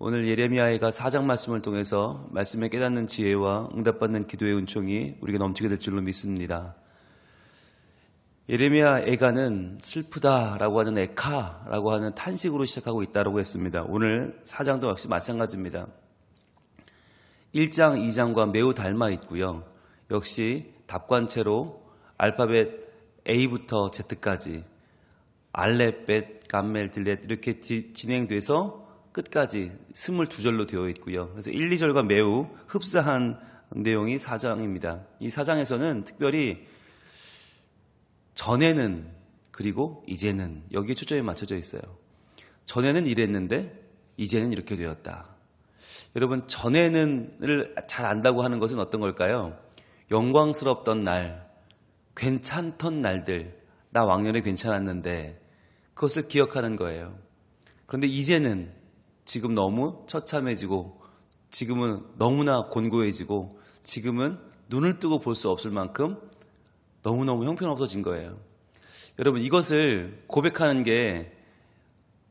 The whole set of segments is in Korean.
오늘 예레미야가 4장 말씀을 통해서 말씀에 깨닫는 지혜와 응답받는 기도의 은총이 우리에게 넘치게 될 줄로 믿습니다. 예레미야 애가는 슬프다라고 하는 에카라고 하는 탄식으로 시작하고 있다고 했습니다. 오늘 4장도 역시 마찬가지입니다. 1장, 2장과 매우 닮아 있고요. 역시 답관체로 알파벳 A부터 Z까지 알렙, 감멜, 들렛 이렇게 진행돼서 끝까지 22절로 되어 있고요. 그래서 1, 2절과 매우 흡사한 내용이 4장입니다. 이 4장에서는 특별히 전에는 그리고 이제는 여기에 초점이 맞춰져 있어요. 전에는 이랬는데 이제는 이렇게 되었다. 여러분, 전에는을 잘 안다고 하는 것은 어떤 걸까요? 영광스럽던 날, 괜찮던 날들, 나 왕년에 괜찮았는데 그것을 기억하는 거예요. 그런데 이제는 지금 너무 처참해지고 지금은 너무나 곤고해지고 지금은 눈을 뜨고 볼 수 없을 만큼 너무너무 형편없어진 거예요. 여러분, 이것을 고백하는 게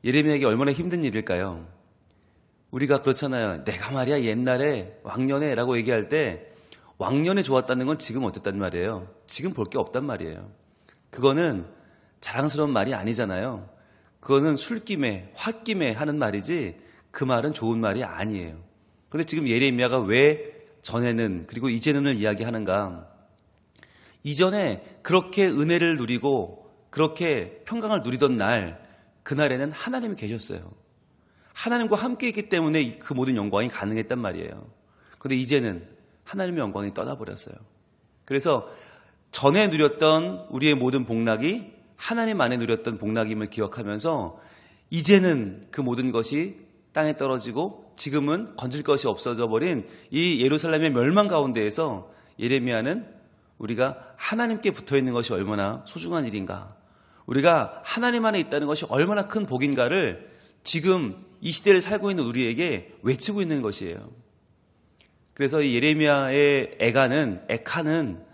예레미야에게 얼마나 힘든 일일까요? 우리가 그렇잖아요. 내가 말이야 옛날에 왕년에 라고 얘기할 때 왕년에 좋았다는 건 지금 어땠단 말이에요. 지금 볼 게 없단 말이에요. 그거는 자랑스러운 말이 아니잖아요. 그거는 술김에 홧김에 하는 말이지 그 말은 좋은 말이 아니에요. 그런데 지금 예레미야가 왜 전에는 그리고 이제는을 이야기하는가? 이전에 그렇게 은혜를 누리고 그렇게 평강을 누리던 날, 그날에는 하나님이 계셨어요. 하나님과 함께 있기 때문에 그 모든 영광이 가능했단 말이에요. 그런데 이제는 하나님의 영광이 떠나버렸어요. 그래서 전에 누렸던 우리의 모든 복락이 하나님 안에 누렸던 복락임을 기억하면서 이제는 그 모든 것이 땅에 떨어지고 지금은 건질 것이 없어져 버린 이 예루살렘의 멸망 가운데에서 예레미야는 우리가 하나님께 붙어있는 것이 얼마나 소중한 일인가, 우리가 하나님 안에 있다는 것이 얼마나 큰 복인가를 지금 이 시대를 살고 있는 우리에게 외치고 있는 것이에요. 그래서 이 예레미야의 에카는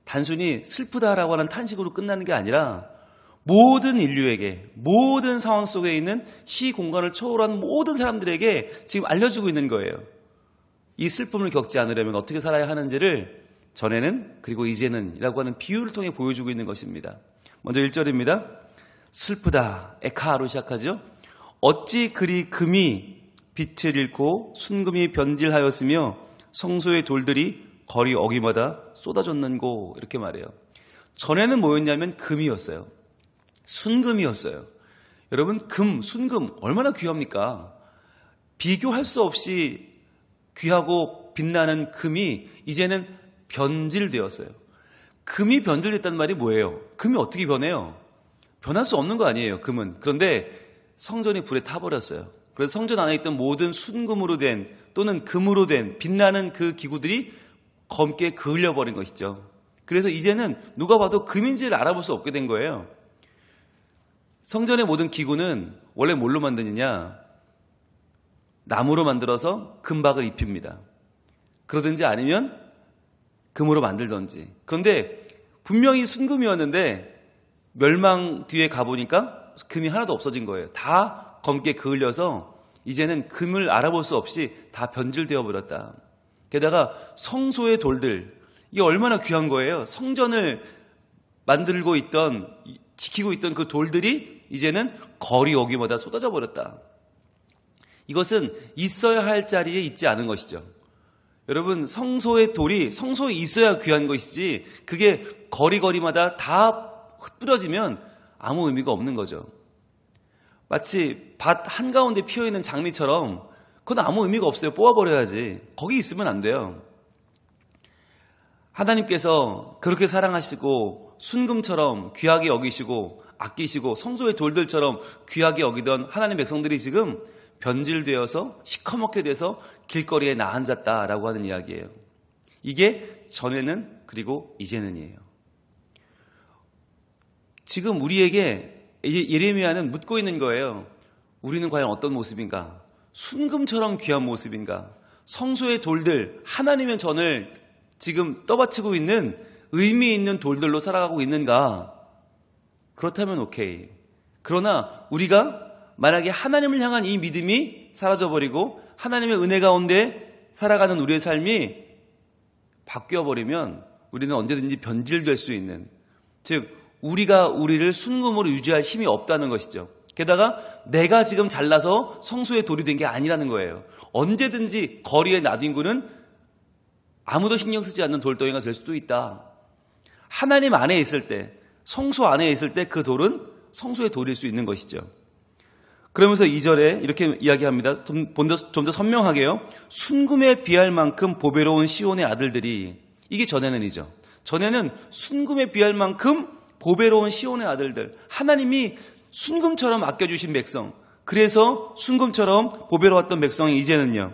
단순히 슬프다라고 하는 탄식으로 끝나는 게 아니라 모든 인류에게, 모든 상황 속에 있는 시 공간을 초월한 모든 사람들에게 지금 알려주고 있는 거예요. 이 슬픔을 겪지 않으려면 어떻게 살아야 하는지를 전에는 그리고 이제는 이라고 하는 비유를 통해 보여주고 있는 것입니다. 먼저 1절입니다. 슬프다, 에카로 시작하죠. 어찌 그리 금이 빛을 잃고 순금이 변질하였으며 성소의 돌들이 거리 어귀마다 쏟아졌는고, 이렇게 말해요. 전에는 뭐였냐면 금이었어요. 순금이었어요. 여러분, 순금 얼마나 귀합니까? 비교할 수 없이 귀하고 빛나는 금이 이제는 변질되었어요. 금이 변질됐다는 말이 뭐예요? 금이 어떻게 변해요? 변할 수 없는 거 아니에요, 금은. 그런데 성전이 불에 타버렸어요. 그래서 성전 안에 있던 모든 순금으로 된 또는 금으로 된 빛나는 그 기구들이 검게 그을려버린 것이죠. 그래서 이제는 누가 봐도 금인지를 알아볼 수 없게 된 거예요. 성전의 모든 기구는 원래 뭘로 만드느냐? 나무로 만들어서 금박을 입힙니다. 그러든지 아니면 금으로 만들든지. 그런데 분명히 순금이었는데 멸망 뒤에 가보니까 금이 하나도 없어진 거예요. 다 검게 그을려서 이제는 금을 알아볼 수 없이 다 변질되어 버렸다. 게다가 성소의 돌들, 이게 얼마나 귀한 거예요. 성전을 만들고 있던, 지키고 있던 그 돌들이 이제는 거리 오기마다 쏟아져 버렸다. 이것은 있어야 할 자리에 있지 않은 것이죠. 여러분, 성소의 돌이 성소에 있어야 귀한 것이지 그게 거리마다 다 흩뿌려지면 아무 의미가 없는 거죠. 마치 밭 한가운데 피어있는 장미처럼 그건 아무 의미가 없어요. 뽑아버려야지. 거기 있으면 안 돼요. 하나님께서 그렇게 사랑하시고 순금처럼 귀하게 여기시고 아끼시고 성소의 돌들처럼 귀하게 여기던 하나님 백성들이 지금 변질되어서 시커멓게 돼서 길거리에 나앉았다라고 하는 이야기예요. 이게 전에는 그리고 이제는이에요. 지금 우리에게 예레미야는 묻고 있는 거예요. 우리는 과연 어떤 모습인가? 순금처럼 귀한 모습인가? 성소의 돌들, 하나님의 전을 지금 떠받치고 있는 의미 있는 돌들로 살아가고 있는가? 그렇다면 오케이. 그러나 우리가 만약에 하나님을 향한 이 믿음이 사라져버리고 하나님의 은혜 가운데 살아가는 우리의 삶이 바뀌어버리면 우리는 언제든지 변질될 수 있는, 즉 우리가 우리를 순금으로 유지할 힘이 없다는 것이죠. 게다가 내가 지금 잘나서 성소에 돌이 된 게 아니라는 거예요. 언제든지 거리에 나뒹구는 아무도 신경 쓰지 않는 돌덩이가 될 수도 있다. 하나님 안에 있을 때, 성소 안에 있을 때 그 돌은 성소의 돌일 수 있는 것이죠. 그러면서 2절에 이렇게 이야기합니다. 좀 더 선명하게요. 순금에 비할 만큼 보배로운 시온의 아들들이, 이게 전에는이죠. 전에는 순금에 비할 만큼 보배로운 시온의 아들들, 하나님이 순금처럼 아껴주신 백성, 그래서 순금처럼 보배로웠던 백성이 이제는요,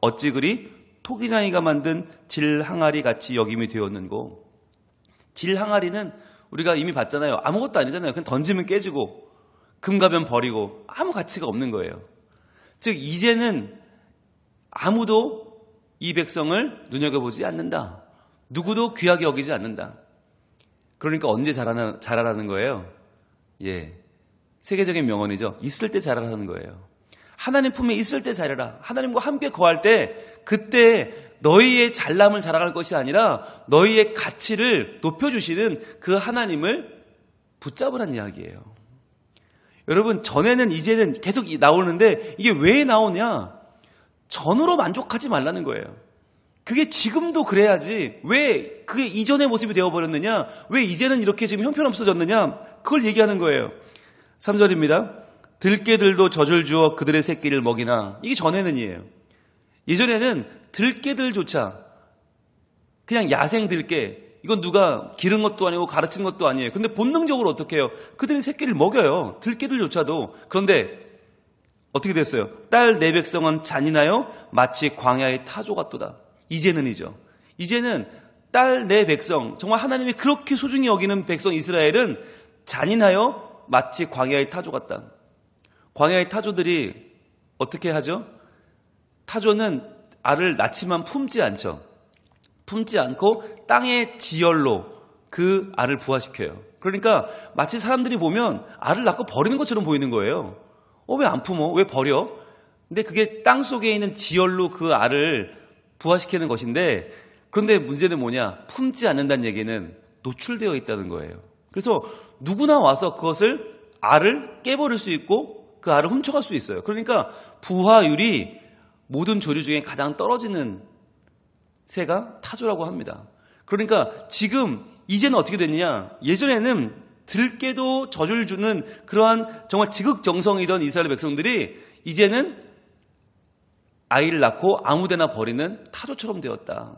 어찌 그리 토기장이가 만든 질항아리 같이 여김이 되었는고. 질항아리는 우리가 이미 봤잖아요. 아무것도 아니잖아요. 그냥 던지면 깨지고 금가면 버리고 아무 가치가 없는 거예요. 즉 이제는 아무도 이 백성을 눈여겨보지 않는다. 누구도 귀하게 여기지 않는다. 그러니까 언제 자라라는 거예요? 예, 세계적인 명언이죠. 있을 때 자라라는 거예요. 하나님 품에 있을 때 자라라. 하나님과 함께 거할 때 그때 너희의 잘남을 자랑할 것이 아니라 너희의 가치를 높여주시는 그 하나님을 붙잡으란 이야기예요. 여러분, 전에는 이제는 계속 나오는데 이게 왜 나오냐? 전으로 만족하지 말라는 거예요. 그게 지금도 그래야지 왜 그게 이전의 모습이 되어버렸느냐? 왜 이제는 이렇게 지금 형편없어졌느냐? 그걸 얘기하는 거예요. 3절입니다. 들깨들도 젖을 주어 그들의 새끼를 먹이나. 이게 전에는이에요. 예전에는 들깨들조차 그냥 야생 들깨, 이건 누가 기른 것도 아니고 가르친 것도 아니에요. 근데 본능적으로 어떻게 해요? 그들의 새끼를 먹여요. 들깨들조차도. 그런데 어떻게 됐어요? 딸 내 백성은 잔인하여 마치 광야의 타조 같도다. 이제는이죠. 이제는 딸 내 백성, 정말 하나님이 그렇게 소중히 여기는 백성 이스라엘은 잔인하여 마치 광야의 타조 같다. 광야의 타조들이 어떻게 하죠? 타조는 알을 낳지만 품지 않죠. 품지 않고 땅의 지열로 그 알을 부화시켜요. 그러니까 마치 사람들이 보면 알을 낳고 버리는 것처럼 보이는 거예요. 왜 안 품어? 왜 버려? 근데 그게 땅 속에 있는 지열로 그 알을 부화시키는 것인데, 그런데 문제는 뭐냐? 품지 않는다는 얘기는 노출되어 있다는 거예요. 그래서 누구나 와서 그것을 알을 깨버릴 수 있고 그 알을 훔쳐갈 수 있어요. 그러니까 부화율이 모든 조류 중에 가장 떨어지는 새가 타조라고 합니다. 그러니까 지금 이제는 어떻게 됐느냐? 예전에는 들깨도 젖을 주는 그러한 정말 지극정성이던 이스라엘 백성들이 이제는 아이를 낳고 아무데나 버리는 타조처럼 되었다.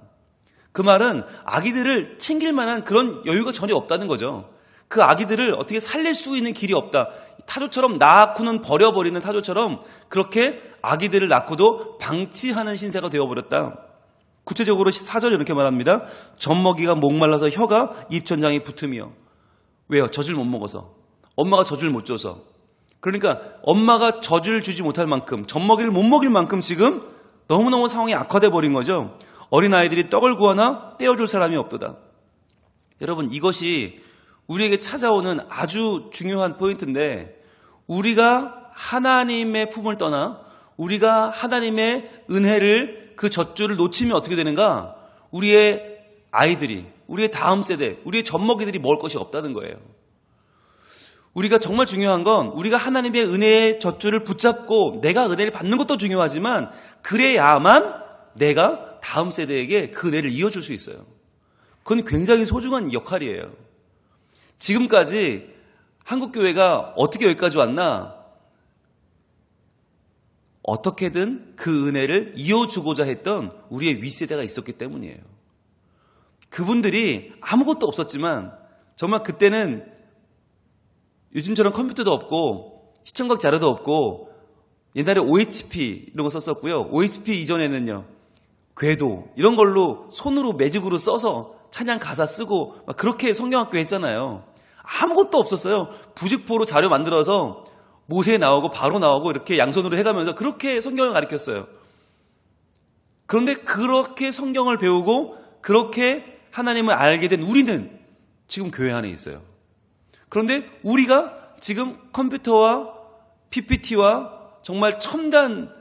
그 말은 아기들을 챙길 만한 그런 여유가 전혀 없다는 거죠. 그 아기들을 어떻게 살릴 수 있는 길이 없다. 타조처럼 낳고는 버려버리는 타조처럼 그렇게 아기들을 낳고도 방치하는 신세가 되어버렸다. 구체적으로 4절 이렇게 말합니다. 젖먹이가 목말라서 혀가 입천장에 붙으며. 왜요? 젖을 못 먹어서. 엄마가 젖을 못 줘서. 그러니까 엄마가 젖을 주지 못할 만큼, 젖먹이를 못 먹일 만큼 지금 너무너무 상황이 악화돼 버린 거죠. 어린아이들이 떡을 구하나 떼어줄 사람이 없도다. 여러분, 이것이 우리에게 찾아오는 아주 중요한 포인트인데, 우리가 하나님의 품을 떠나 우리가 하나님의 은혜를, 그 젖줄을 놓치면 어떻게 되는가? 우리의 아이들이, 우리의 다음 세대, 우리의 젖먹이들이 먹을 것이 없다는 거예요. 우리가 정말 중요한 건 우리가 하나님의 은혜의 젖줄을 붙잡고 내가 은혜를 받는 것도 중요하지만, 그래야만 내가 다음 세대에게 그 은혜를 이어줄 수 있어요. 그건 굉장히 소중한 역할이에요. 지금까지 한국교회가 어떻게 여기까지 왔나? 어떻게든 그 은혜를 이어주고자 했던 우리의 윗세대가 있었기 때문이에요. 그분들이 아무것도 없었지만, 정말 그때는 요즘처럼 컴퓨터도 없고 시청각 자료도 없고 옛날에 OHP 이런 거 썼었고요. OHP 이전에는요, 궤도 이런 걸로 손으로 매직으로 써서 찬양 가사 쓰고 막 그렇게 성경학교 했잖아요. 아무것도 없었어요. 부직포로 자료 만들어서 모세 나오고 바로 나오고 이렇게 양손으로 해가면서 그렇게 성경을 가르쳤어요. 그런데 그렇게 성경을 배우고 그렇게 하나님을 알게 된 우리는 지금 교회 안에 있어요. 그런데 우리가 지금 컴퓨터와 PPT와 정말 첨단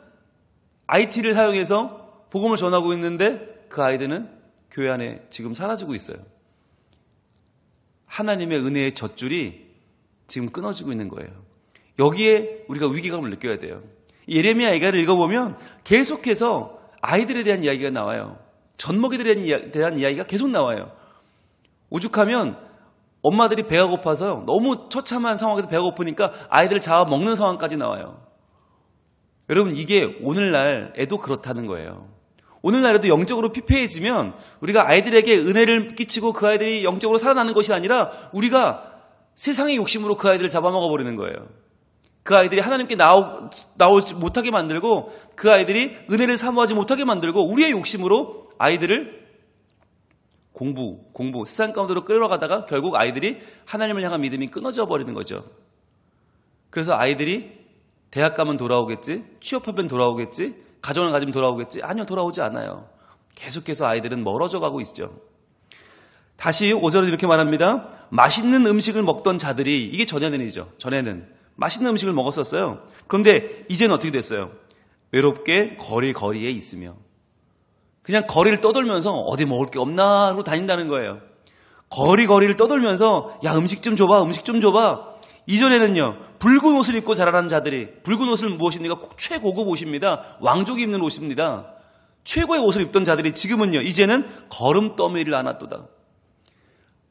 IT를 사용해서 복음을 전하고 있는데 그 아이들은 교회 안에 지금 사라지고 있어요. 하나님의 은혜의 젖줄이 지금 끊어지고 있는 거예요. 여기에 우리가 위기감을 느껴야 돼요. 예레미야 애가를 읽어보면 계속해서 아이들에 대한 이야기가 나와요. 젖먹이들에 대한 이야기가 계속 나와요. 오죽하면 엄마들이 배가 고파서 너무 처참한 상황에서 배가 고프니까 아이들을 잡아먹는 상황까지 나와요. 여러분, 이게 오늘날에도 그렇다는 거예요. 오늘날에도 영적으로 피폐해지면 우리가 아이들에게 은혜를 끼치고 그 아이들이 영적으로 살아나는 것이 아니라 우리가 세상의 욕심으로 그 아이들을 잡아먹어 버리는 거예요. 그 아이들이 하나님께 나오지 못하게 만들고 그 아이들이 은혜를 사모하지 못하게 만들고 우리의 욕심으로 아이들을 공부, 세상 가운데로 끌어가다가 결국 아이들이 하나님을 향한 믿음이 끊어져 버리는 거죠. 그래서 아이들이 대학 가면 돌아오겠지, 취업하면 돌아오겠지, 가정을 가지면 돌아오겠지. 아니요, 돌아오지 않아요. 계속해서 아이들은 멀어져 가고 있죠. 다시 5절에 이렇게 말합니다. 맛있는 음식을 먹던 자들이, 이게 전에는이죠. 전에는 맛있는 음식을 먹었었어요. 그런데 이제는 어떻게 됐어요? 외롭게 거리에 있으며 그냥 거리를 떠돌면서 어디 먹을 게 없나 하고 다닌다는 거예요. 거리를 떠돌면서 야, 음식 좀 줘봐. 이전에는요, 붉은 옷을 입고 자라는 자들이, 붉은 옷을 무엇입니까? 최고급 옷입니다. 왕족이 입는 옷입니다. 최고의 옷을 입던 자들이 지금은요, 이제는 거름더미를 안았도다.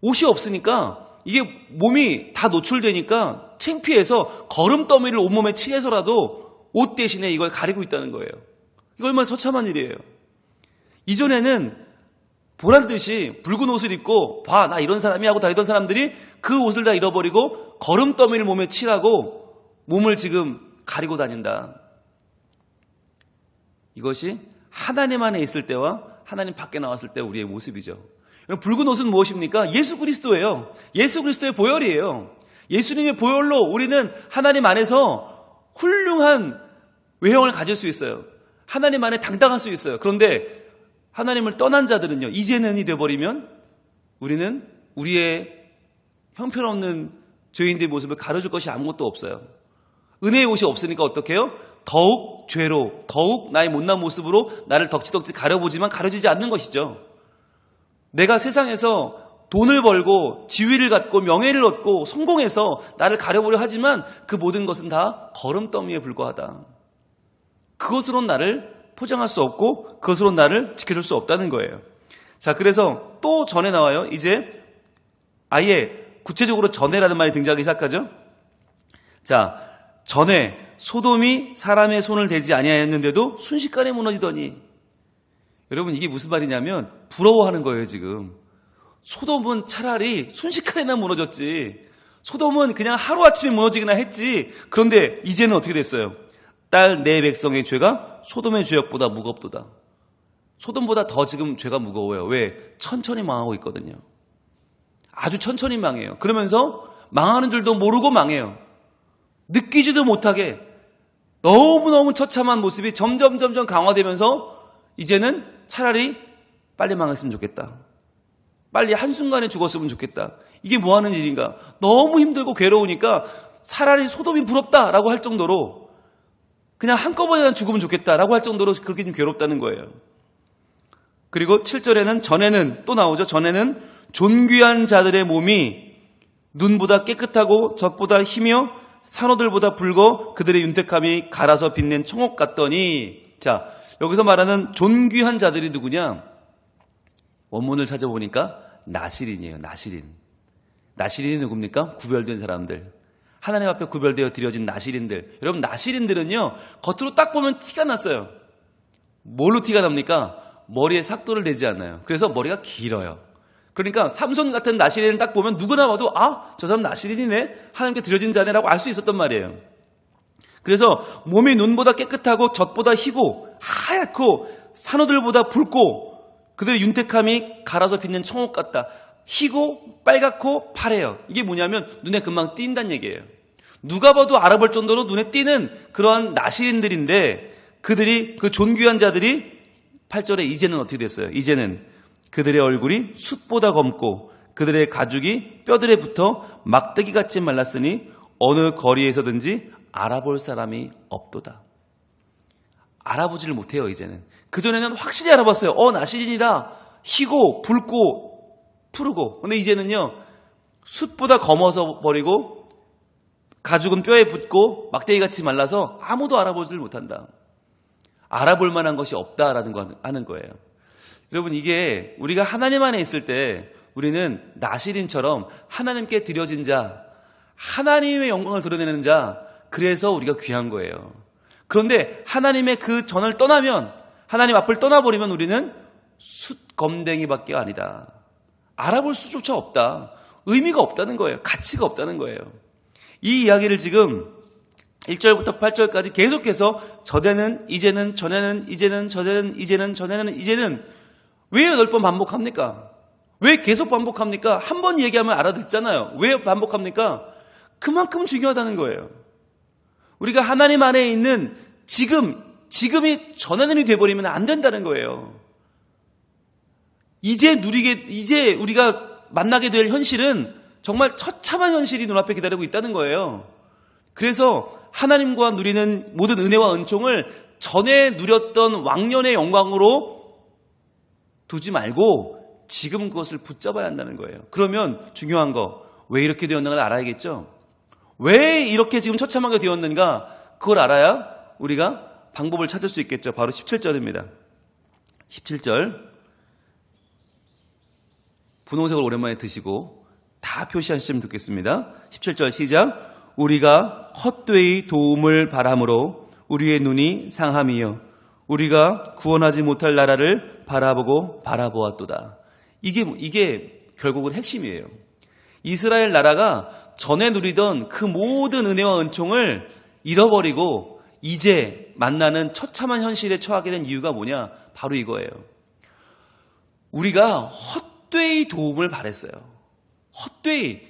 옷이 없으니까 이게 몸이 다 노출되니까 창피해서 거름더미를 온몸에 칠해서라도 옷 대신에 이걸 가리고 있다는 거예요. 이거 얼마나 처참한 일이에요. 이전에는 보란듯이 붉은 옷을 입고 봐, 나 이런 사람이 하고 다니던 사람들이 그 옷을 다 잃어버리고 거름더미를 몸에 칠하고 몸을 지금 가리고 다닌다. 이것이 하나님 안에 있을 때와 하나님 밖에 나왔을 때 우리의 모습이죠. 붉은 옷은 무엇입니까? 예수 그리스도예요. 예수 그리스도의 보혈이에요. 예수님의 보혈로 우리는 하나님 안에서 훌륭한 외형을 가질 수 있어요. 하나님 안에 당당할 수 있어요. 그런데 하나님을 떠난 자들은요, 이제는이 되어버리면 우리는 우리의 형편없는 죄인들의 모습을 가려줄 것이 아무것도 없어요. 은혜의 옷이 없으니까 어떻게 해요? 더욱 죄로, 더욱 나의 못난 모습으로 나를 덕지덕지 가려보지만 가려지지 않는 것이죠. 내가 세상에서 돈을 벌고 지위를 갖고 명예를 얻고 성공해서 나를 가려보려 하지만 그 모든 것은 다 거름더미에 불과하다. 그것으로는 나를 포장할 수 없고 그것으로 나를 지켜줄 수 없다는 거예요. 자, 그래서 또 전에 나와요. 이제 아예 구체적으로 전에라는 말이 등장하기 시작하죠. 자, 전에 소돔이 사람의 손을 대지 아니하였는데도 순식간에 무너지더니, 여러분 이게 무슨 말이냐면 부러워하는 거예요. 지금 소돔은 차라리 순식간에나 무너졌지, 소돔은 그냥 하루아침에 무너지기나 했지. 그런데 이제는 어떻게 됐어요? 딸 내 백성의 죄가 소돔의 죄악보다 무겁도다. 소돔보다 더 지금 죄가 무거워요. 왜? 천천히 망하고 있거든요. 아주 천천히 망해요. 그러면서 망하는 줄도 모르고 망해요. 느끼지도 못하게 너무너무 처참한 모습이 점점 강화되면서 이제는 차라리 빨리 망했으면 좋겠다. 빨리 한순간에 죽었으면 좋겠다. 이게 뭐 하는 일인가? 너무 힘들고 괴로우니까 차라리 소돔이 부럽다라고 할 정도로 그냥 한꺼번에 죽으면 좋겠다라고 할 정도로 그렇게 좀 괴롭다는 거예요. 그리고 7절에는 전에는 또 나오죠. 전에는 존귀한 자들의 몸이 눈보다 깨끗하고 젖보다 희며 산호들보다 붉어 그들의 윤택함이 갈아서 빛낸 청옥 같더니, 자, 여기서 말하는 존귀한 자들이 누구냐? 원문을 찾아보니까 나실인이에요. 나실인이 누굽니까? 구별된 사람들. 하나님 앞에 구별되어 드려진 나실인들. 여러분, 나실인들은요, 겉으로 딱 보면 티가 났어요. 뭘로 티가 납니까? 머리에 삭도를 대지 않아요. 그래서 머리가 길어요. 그러니까 삼손 같은 나실인을 딱 보면 누구나 봐도 아, 저 사람 나실인이네, 하나님께 드려진 자네라고 알 수 있었단 말이에요. 그래서 몸이 눈보다 깨끗하고 젖보다 희고 하얗고 산호들보다 붉고 그들의 윤택함이 갈아서 빛낸 청옥 같다. 희고 빨갛고 파래요. 이게 뭐냐면 눈에 금방 띈다는 얘기예요. 누가 봐도 알아볼 정도로 눈에 띄는 그러한 나실인들인데, 그들이, 그 존귀한 자들이 8절에 이제는 어떻게 됐어요? 이제는 그들의 얼굴이 숯보다 검고 그들의 가죽이 뼈들에 붙어 막대기같이 말랐으니 어느 거리에서든지 알아볼 사람이 없도다. 알아보지를 못해요, 이제는. 그전에는 확실히 알아봤어요. 나 시린이다. 희고, 붉고, 푸르고. 근데 이제는요, 숯보다 검어서 버리고, 가죽은 뼈에 붙고, 막대기같이 말라서 아무도 알아보지를 못한다. 알아볼 만한 것이 없다라는 거 하는 거예요. 여러분, 이게 우리가 하나님 안에 있을 때 우리는 나시린처럼 하나님께 드려진 자, 하나님의 영광을 드러내는 자, 그래서 우리가 귀한 거예요. 그런데 하나님의 그 전을 떠나면, 하나님 앞을 떠나버리면 우리는 숯검댕이밖에 아니다. 알아볼 수조차 없다. 의미가 없다는 거예요. 가치가 없다는 거예요. 이 이야기를 지금 1절부터 8절까지 계속해서 전에는, 이제는, 전에는, 이제는, 전에는, 이제는, 전에는, 이제는 왜 8번 반복합니까? 왜 계속 반복합니까? 한 번 얘기하면 알아듣잖아요. 왜 반복합니까? 그만큼 중요하다는 거예요. 우리가 하나님 안에 있는 지금이 전에는이 돼버리면 안 된다는 거예요. 이제 우리가 만나게 될 현실은 정말 처참한 현실이 눈앞에 기다리고 있다는 거예요. 그래서 하나님과 누리는 모든 은혜와 은총을 전에 누렸던 왕년의 영광으로 두지 말고 지금 그것을 붙잡아야 한다는 거예요. 그러면 중요한 거, 왜 이렇게 되었는가를 알아야겠죠? 왜 이렇게 지금 처참하게 되었는가? 그걸 알아야 우리가 방법을 찾을 수 있겠죠. 바로 17절입니다. 17절. 분홍색을 오랜만에 드시고 다 표시하시면 듣겠습니다. 17절 시작. 우리가 헛되이 도움을 바람으로 우리의 눈이 상함이요 우리가 구원하지 못할 나라를 바라보았도다. 이게 결국은 핵심이에요. 이스라엘 나라가 전에 누리던 그 모든 은혜와 은총을 잃어버리고 이제 만나는 처참한 현실에 처하게 된 이유가 뭐냐? 바로 이거예요. 우리가 헛되이 도움을 바랬어요. 헛되이.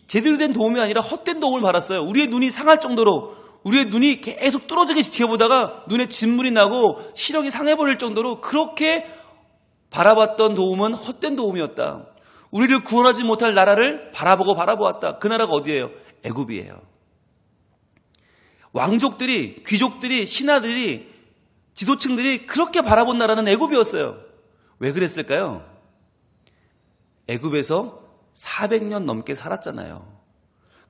제대로 된 도움이 아니라 헛된 도움을 받았어요. 우리의 눈이 상할 정도로, 우리의 눈이 계속 뚫어지게 지켜보다가 눈에 진물이 나고 시력이 상해버릴 정도로 그렇게 바라봤던 도움은 헛된 도움이었다. 우리를 구원하지 못할 나라를 바라보았다. 그 나라가 어디예요? 애굽이에요. 왕족들이, 귀족들이, 신하들이, 지도층들이 그렇게 바라본 나라는 애굽이었어요. 왜 그랬을까요? 애굽에서 400년 넘게 살았잖아요.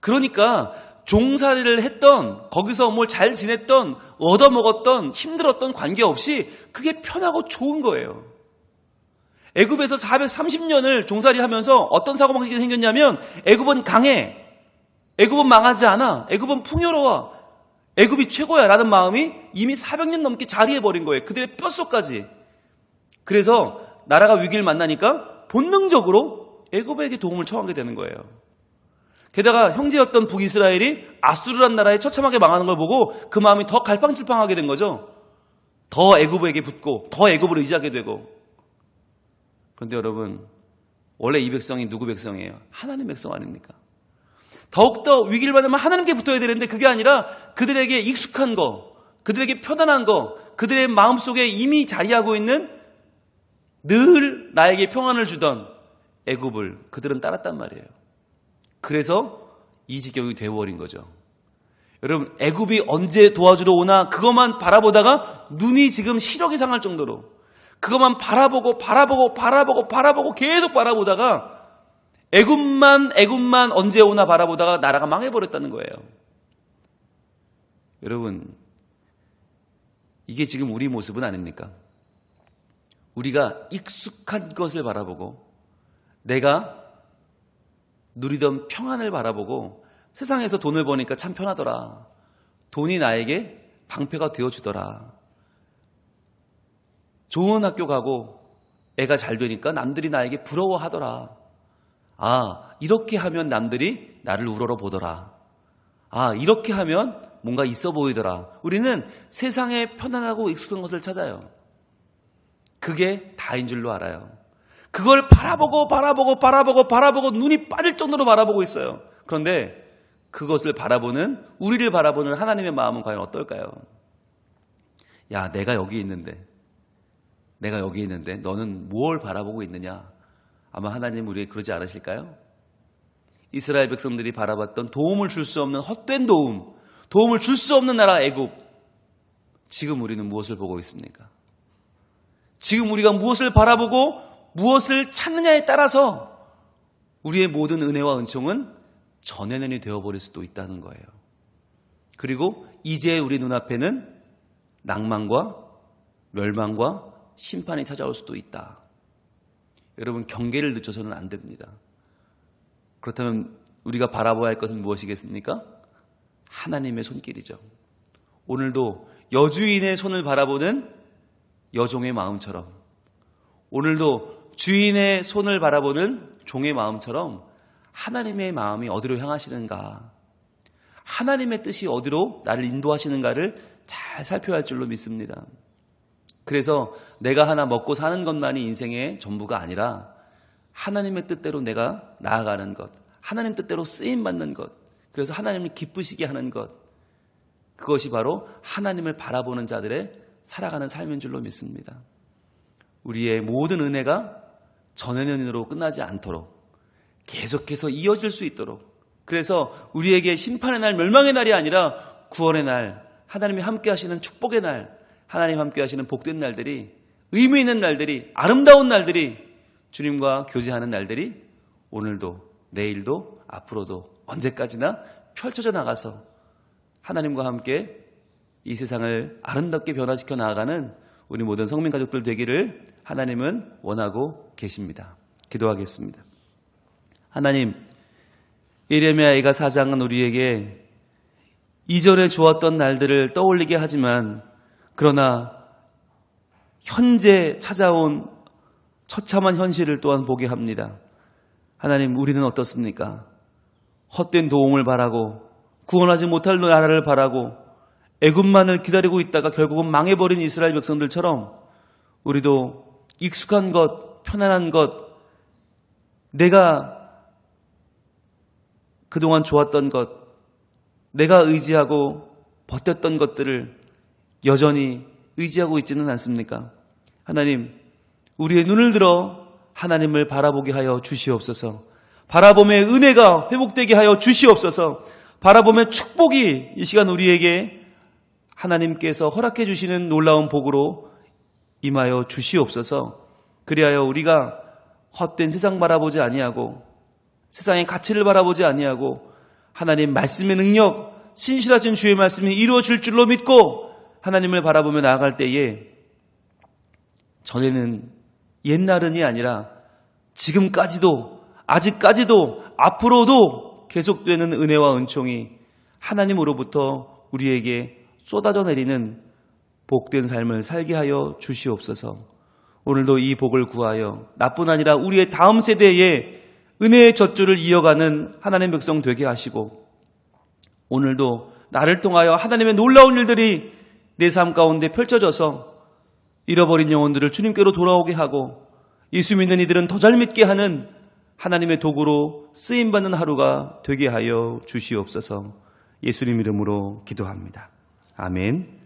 그러니까 종살이를 했던, 거기서 뭘 잘 지냈던, 얻어먹었던, 힘들었던 관계없이 그게 편하고 좋은 거예요. 애굽에서 430년을 종살이하면서 어떤 사고방식이 생겼냐면 애굽은 강해, 애굽은 망하지 않아, 애굽은 풍요로워, 애굽이 최고야 라는 마음이 이미 400년 넘게 자리해버린 거예요. 그들의 뼛속까지. 그래서 나라가 위기를 만나니까 본능적으로 애굽에게 도움을 청하게 되는 거예요. 게다가 형제였던 북이스라엘이 아수르란 나라에 처참하게 망하는 걸 보고 그 마음이 더 갈팡질팡하게 된 거죠. 더 애굽에게 붙고 더 애굽을 의지하게 되고. 그런데 여러분, 원래 이 백성이 누구 백성이에요? 하나님 백성 아닙니까? 더욱더 위기를 받으면 하나님께 붙어야 되는데 그게 아니라 그들에게 익숙한 거, 그들에게 편안한 거, 그들의 마음속에 이미 자리하고 있는 늘 나에게 평안을 주던 애굽을 그들은 따랐단 말이에요. 그래서 이 지경이 되어버린 거죠. 여러분, 애굽이 언제 도와주러 오나 그것만 바라보다가 눈이 지금 시력이 상할 정도로 그것만 바라보고 계속 바라보다가 애굽만 언제 오나 바라보다가 나라가 망해버렸다는 거예요. 여러분, 이게 지금 우리 모습은 아닙니까? 우리가 익숙한 것을 바라보고 내가 누리던 평안을 바라보고 세상에서 돈을 버니까 참 편하더라. 돈이 나에게 방패가 되어주더라. 좋은 학교 가고 애가 잘 되니까 남들이 나에게 부러워하더라. 이렇게 하면 남들이 나를 우러러 보더라. 이렇게 하면 뭔가 있어 보이더라. 우리는 세상에 편안하고 익숙한 것을 찾아요. 그게 다인 줄로 알아요. 그걸 바라보고 눈이 빠질 정도로 바라보고 있어요. 그런데 그것을 바라보는, 우리를 바라보는 하나님의 마음은 과연 어떨까요? 야, 내가 여기 있는데 너는 뭘 바라보고 있느냐? 아마 하나님 우리에게 그러지 않으실까요? 이스라엘 백성들이 바라봤던 도움을 줄 수 없는 헛된 도움을 줄 수 없는 나라 애굽. 지금 우리는 무엇을 보고 있습니까? 지금 우리가 무엇을 바라보고 무엇을 찾느냐에 따라서 우리의 모든 은혜와 은총은 전해nen이 되어버릴 수도 있다는 거예요. 그리고 이제 우리 눈앞에는 낭만과 멸망과 심판이 찾아올 수도 있다. 여러분, 경계를 늦춰서는 안 됩니다. 그렇다면 우리가 바라봐야 할 것은 무엇이겠습니까? 하나님의 손길이죠. 오늘도 여주인의 손을 바라보는 여종의 마음처럼, 오늘도 주인의 손을 바라보는 종의 마음처럼 하나님의 마음이 어디로 향하시는가, 하나님의 뜻이 어디로 나를 인도하시는가를 잘 살펴야 할 줄로 믿습니다. 그래서 내가 하나 먹고 사는 것만이 인생의 전부가 아니라 하나님의 뜻대로 내가 나아가는 것, 하나님 뜻대로 쓰임받는 것, 그래서 하나님을 기쁘시게 하는 것, 그것이 바로 하나님을 바라보는 자들의 살아가는 삶인 줄로 믿습니다. 우리의 모든 은혜가 전해낸으로 끝나지 않도록 계속해서 이어질 수 있도록, 그래서 우리에게 심판의 날, 멸망의 날이 아니라 구원의 날, 하나님이 함께 하시는 축복의 날, 하나님 함께 하시는 복된 날들이, 의미 있는 날들이, 아름다운 날들이, 주님과 교제하는 날들이 오늘도, 내일도, 앞으로도 언제까지나 펼쳐져 나가서 하나님과 함께 이 세상을 아름답게 변화시켜 나아가는 우리 모든 성민 가족들 되기를 하나님은 원하고 계십니다. 기도하겠습니다. 하나님, 예레미야가 4장은 우리에게 이전에 좋았던 날들을 떠올리게 하지만, 그러나 현재 찾아온 처참한 현실을 또한 보게 합니다. 하나님, 우리는 어떻습니까? 헛된 도움을 바라고 구원하지 못할 나라를 바라고 애굽만을 기다리고 있다가 결국은 망해버린 이스라엘 백성들처럼 우리도 익숙한 것, 편안한 것, 내가 그동안 좋았던 것, 내가 의지하고 버텼던 것들을 여전히 의지하고 있지는 않습니까? 하나님, 우리의 눈을 들어 하나님을 바라보게 하여 주시옵소서. 바라봄의 은혜가 회복되게 하여 주시옵소서. 바라봄의 축복이 이 시간 우리에게 하나님께서 허락해 주시는 놀라운 복으로 임하여 주시옵소서. 그리하여 우리가 헛된 세상 바라보지 아니하고 세상의 가치를 바라보지 아니하고 하나님 말씀의 능력, 신실하신 주의 말씀이 이루어질 줄로 믿고 하나님을 바라보며 나아갈 때에 전에는 옛날은이 아니라 지금까지도, 아직까지도, 앞으로도 계속되는 은혜와 은총이 하나님으로부터 우리에게 쏟아져 내리는 복된 삶을 살게 하여 주시옵소서. 오늘도 이 복을 구하여 나뿐 아니라 우리의 다음 세대에 은혜의 젖줄을 이어가는 하나님의 백성 되게 하시고, 오늘도 나를 통하여 하나님의 놀라운 일들이 내 삶 가운데 펼쳐져서 잃어버린 영혼들을 주님께로 돌아오게 하고 예수 믿는 이들은 더 잘 믿게 하는 하나님의 도구로 쓰임받는 하루가 되게 하여 주시옵소서. 예수님 이름으로 기도합니다. 아멘.